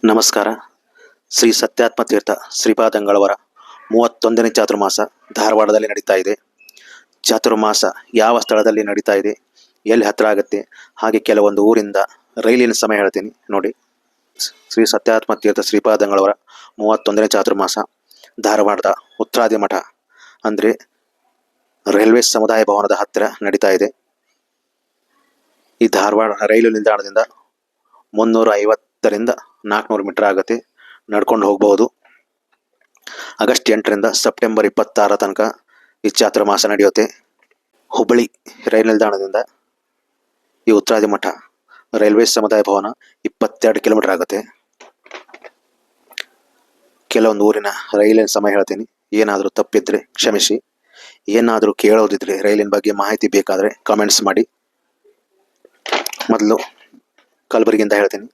ನಮಸ್ಕಾರ. ಶ್ರೀ ಸತ್ಯಾತ್ಮ ತೀರ್ಥ ಶ್ರೀಪಾದಂಗಳವರ 31ನೇ ಚಾತುರ್ಮಾಸ ಧಾರವಾಡದಲ್ಲಿ ನಡೀತಾ ಇದೆ. ಚಾತುರ್ಮಾಸ ಯಾವ ಸ್ಥಳದಲ್ಲಿ ನಡೀತಾ ಇದೆ, ಎಲ್ಲಿ ಹತ್ರ ಆಗುತ್ತೆ, ಹಾಗೆ ಕೆಲವೊಂದು ಊರಿಂದ ರೈಲಿನ ಸಮಯ ಹೇಳ್ತೀನಿ ನೋಡಿ. ಶ್ರೀ ಸತ್ಯಾತ್ಮ ತೀರ್ಥ ಶ್ರೀಪಾದಂಗಳವರ 31ನೇ ಚಾತುರ್ಮಾಸ ಧಾರವಾಡದ ಉತ್ರಾದಿ ಮಠ ಅಂದರೆ ರೈಲ್ವೆ ಸಮುದಾಯ ಭವನದ ಹತ್ತಿರ ನಡೀತಾ ಇದೆ. ಈ ಧಾರವಾಡ ರೈಲು ನಿಲ್ದಾಣದಿಂದ 350ರಿಂದ 400 ಮೀಟರ್ ಆಗುತ್ತೆ. ನಡ್ಕೊಂಡು ಹೋಗಬಹುದು. ಆಗಸ್ಟ್ 8ರಿಂದ ಸೆಪ್ಟೆಂಬರ್ 26 ತನಕ ಈ ಚಾತುರ್ಮಾಸ ನಡೆಯುತ್ತೆ. ಹುಬ್ಬಳ್ಳಿ ರೈಲು ನಿಲ್ದಾಣದಿಂದ ಈ ಉತ್ರಾದಿ ಮಠ ರೈಲ್ವೆ ಸಮುದಾಯ ಭವನ 22 ಕಿಲೋಮೀಟರ್ ಆಗುತ್ತೆ. ಕೆಲವೊಂದು ಊರಿನ ರೈಲಿನ ಸಮಯ ಹೇಳ್ತೀನಿ. ಏನಾದರೂ ತಪ್ಪಿದ್ರೆ ಕ್ಷಮಿಸಿ. ಏನಾದರೂ ಕೇಳೋದಿದ್ರೆ ರೈಲಿನ ಬಗ್ಗೆ ಮಾಹಿತಿ ಬೇಕಾದರೆ ಕಾಮೆಂಟ್ಸ್ ಮಾಡಿ. ಮೊದಲು ಕಲಬುರಗಿಯಿಂದ ಹೇಳ್ತೀನಿ.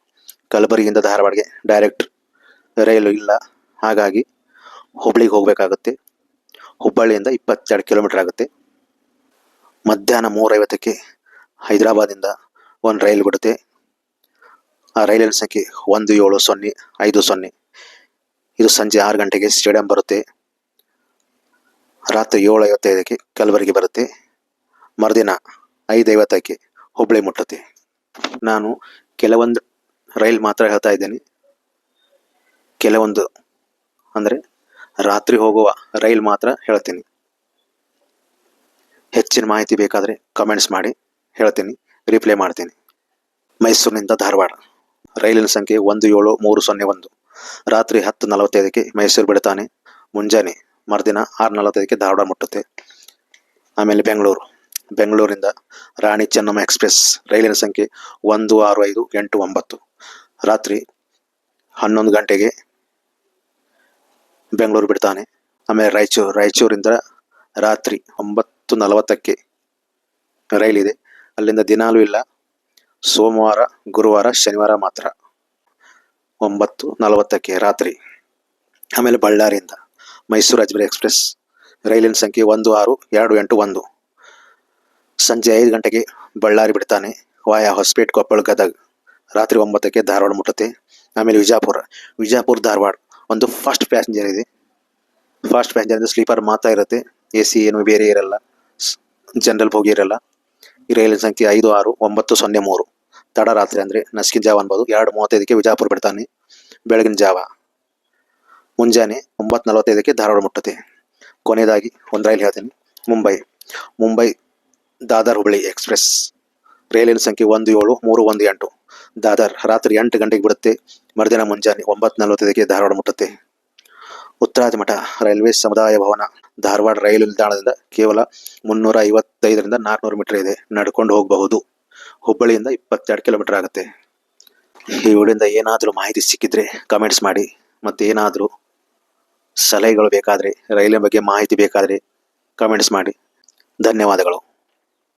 ಕಲಬುರಗಿಯಿಂದ ಧಾರವಾಡಗೆ ಡೈರೆಕ್ಟ್ ರೈಲು ಇಲ್ಲ, ಹಾಗಾಗಿ ಹುಬ್ಬಳ್ಳಿಗೆ ಹೋಗಬೇಕಾಗುತ್ತೆ. ಹುಬ್ಬಳ್ಳಿಯಿಂದ 22 ಕಿಲೋಮೀಟರ್ ಆಗುತ್ತೆ. ಮಧ್ಯಾಹ್ನ 3:50ಕ್ಕೆ ಹೈದರಾಬಾದಿಂದ ಒಂದು ರೈಲು ಬಿಡುತ್ತೆ. ಆ ರೈಲಿನ ಸಂಖ್ಯೆ 175050. ಇದು ಸಂಜೆ 6 ಗಂಟೆಗೆ ಸ್ಟೇಡಿಯಂ ಬರುತ್ತೆ. ರಾತ್ರಿ 7:55ಕ್ಕೆ ಕಲಬುರಗಿ ಬರುತ್ತೆ. ಮರುದಿನ 5:50ಕ್ಕೆ ಹುಬ್ಬಳ್ಳಿ ಮುಟ್ಟುತ್ತೆ. ನಾನು ಕೆಲವೊಂದು ರೈಲ್ ಮಾತ್ರ ಹೇಳ್ತಾ ಇದ್ದೀನಿ. ಕೆಲವೊಂದು ಅಂದರೆ ರಾತ್ರಿ ಹೋಗುವ ರೈಲ್ ಮಾತ್ರ ಹೇಳ್ತೀನಿ. ಹೆಚ್ಚಿನ ಮಾಹಿತಿ ಬೇಕಾದರೆ ಕಮೆಂಟ್ಸ್ ಮಾಡಿ, ಹೇಳ್ತೀನಿ, ರಿಪ್ಲೈ ಮಾಡ್ತೀನಿ. ಮೈಸೂರಿನಿಂದ ಧಾರವಾಡ ರೈಲಿನ ಸಂಖ್ಯೆ 17301. ರಾತ್ರಿ 10:45ಕ್ಕೆ ಮೈಸೂರು ಬಿಡ್ತಾನೆ. ಮುಂಜಾನೆ ಮರುದಿನ 6:45ಕ್ಕೆ ಧಾರವಾಡ ಮುಟ್ಟುತ್ತೆ. ಆಮೇಲೆ ಬೆಂಗಳೂರಿಂದ ರಾಣಿ ಚೆನ್ನಮ್ಮ ಎಕ್ಸ್ಪ್ರೆಸ್ ರೈಲಿನ ಸಂಖ್ಯೆ 16589. ರಾತ್ರಿ 11 ಗಂಟೆಗೆ ಬೆಂಗಳೂರು ಬಿಡ್ತಾನೆ. ಆಮೇಲೆ ರಾಯಚೂರಿಂದ ರಾತ್ರಿ 9:40ಕ್ಕೆ ರೈಲಿದೆ. ಅಲ್ಲಿಂದ ದಿನಾಲೂ ಇಲ್ಲ, ಸೋಮವಾರ, ಗುರುವಾರ, ಶನಿವಾರ ಮಾತ್ರ 9:40ಕ್ಕೆ ರಾತ್ರಿ. ಆಮೇಲೆ ಬಳ್ಳಾರಿಯಿಂದ ಮೈಸೂರು ಅಜ್ಮೀರ್ ಎಕ್ಸ್ಪ್ರೆಸ್ ರೈಲಿನ ಸಂಖ್ಯೆ 16281. ಸಂಜೆ 5 ಗಂಟೆಗೆ ಬಳ್ಳಾರಿ ಬಿಡ್ತಾನೆ ವಾಯ ಹೊಸಪೇಟೆ, ಕೊಪ್ಪಳ, ಗದಗ. ರಾತ್ರಿ 9ಕ್ಕೆ ಧಾರವಾಡ ಮುಟ್ಟುತ್ತೆ. ಆಮೇಲೆ ವಿಜಾಪುರ ಧಾರವಾಡ ಒಂದು ಫಾಸ್ಟ್ ಪ್ಯಾಸೆಂಜರ್ ಇದೆ. ಫಾಸ್ಟ್ ಪ್ಯಾಸೆಂಜರ್ ಸ್ಲೀಪರ್ ಮಾತ್ರ ಇರುತ್ತೆ. AC ಏನು ಬೇರೆ ಇರಲ್ಲ, ಜನರಲ್ ಬೋಗಿ ಇರಲ್ಲ. ಈ ರೈಲಿನ ಸಂಖ್ಯೆ 56903. ತಡರಾತ್ರಿ ಅಂದರೆ ನಸ್ಕಿನ ಜಾವ ಅನ್ಬೋದು. 2:35ಕ್ಕೆ ವಿಜಾಪುರ ಬಿಡ್ತಾನೆ ಬೆಳಗಿನ ಜಾವ. ಮುಂಜಾನೆ 9:45ಕ್ಕೆ ಧಾರವಾಡ ಮುಟ್ಟುತ್ತೆ. ಕೊನೆಯದಾಗಿ ಒಂದು ರೈಲು ಹೇಳ್ತೀನಿ. ಮುಂಬೈ ದಾದರ್ ಹುಬ್ಬಳ್ಳಿ ಎಕ್ಸ್ಪ್ರೆಸ್ ರೈಲಿನ ಸಂಖ್ಯೆ 17318. ದಾದರ್ ರಾತ್ರಿ 8 ಗಂಟೆಗೆ ಬಿಡುತ್ತೆ. ಮರುದಿನ ಮುಂಜಾನೆ 9:45ಕ್ಕೆ ಧಾರವಾಡ ಮುಟ್ಟುತ್ತೆ. ಉತ್ರಾದಿ ಮಠ ರೈಲ್ವೆ ಸಮುದಾಯ ಭವನ ಧಾರವಾಡ ರೈಲು ನಿಲ್ದಾಣದಿಂದ ಕೇವಲ 355ರಿಂದ 400 ಮೀಟರ್ ಇದೆ. ನಡ್ಕೊಂಡು ಹೋಗಬಹುದು. ಹುಬ್ಬಳ್ಳಿಯಿಂದ 22 ಕಿಲೋಮೀಟರ್ ಆಗುತ್ತೆ. ಈ ವಿಡಿಯೋದಿಂದ ಏನಾದರೂ ಮಾಹಿತಿ ಸಿಕ್ಕಿದ್ರೆ ಕಮೆಂಟ್ಸ್ ಮಾಡಿ. ಮತ್ತು ಏನಾದರೂ ಸಲಹೆಗಳು ಬೇಕಾದರೆ, ರೈಲಿನ ಬಗ್ಗೆ ಮಾಹಿತಿ ಬೇಕಾದರೆ ಕಮೆಂಟ್ಸ್ ಮಾಡಿ. ಧನ್ಯವಾದಗಳು.